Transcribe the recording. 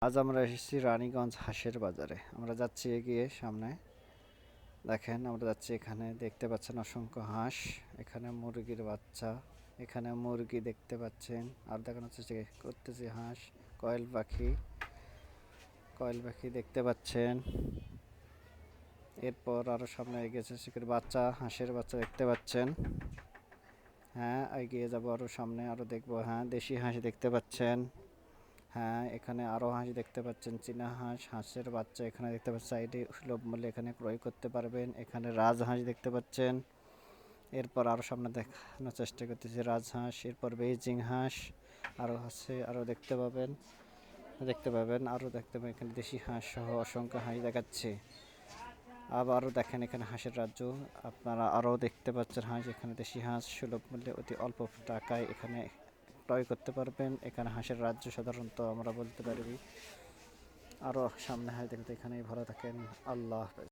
আজ আমরা এসেছি রানীগঞ্জ হাঁসের বাজারে। আমরা যাচ্ছি এগিয়ে সামনে। দেখেন আমরা যাচ্ছি, এখানে দেখতে পাচ্ছেন অসংখ্য হাঁস, এখানে মুরগির বাচ্চা, এখানে মুরগি দেখতে পাচ্ছেন। আর দেখানোর চেষ্টা করতেছি হাঁস, কয়েল পাখি, কয়েল পাখি দেখতে পাচ্ছেন। এরপর আরো সামনে এগিয়েছে সেখানে বাচ্চা, হাঁসের বাচ্চা দেখতে পাচ্ছেন। হ্যাঁ, এগিয়ে যাবো আরো সামনে, আরো দেখবো। হ্যাঁ, দেশি হাঁস দেখতে পাচ্ছেন। হ্যাঁ, এখানে আরো হাঁস দেখতে পাচ্ছেন, চীনা হাঁস, হাঁসের বাচ্চা এখানে দেখতে পাচ্ছেন। সাইডে সুলভ মূল্যে এখানে ক্রয় করতে পারবেন। এখানে রাজহাঁস দেখতে পাচ্ছেন। এরপর আরো সামনে দেখানোর চেষ্টা করতেছি রাজহাঁস, এরপর বেইজিং হাঁস আরো আছে, আরো দেখতে পাবেন আরো দেখতে পাবেন। এখানে দেশি হাঁস সহ অসংখ্য হাঁস দেখাচ্ছে। আবারও দেখেন এখানে হাঁসের রাজ্য, আপনারা আরো দেখতে পাচ্ছেন হাঁস। এখানে দেশি হাঁস সুলভ মূল্যে অতি অল্প টাকায় এখানে ক্রয় করতে পারবেন। এখানে হাঁসের রাজ্য সাধারণত আমরা বলতে পারি। আরো সামনে হাঁস দেখতে, এখানেই ভালো থাকেন। আল্লাহ হাফেজ।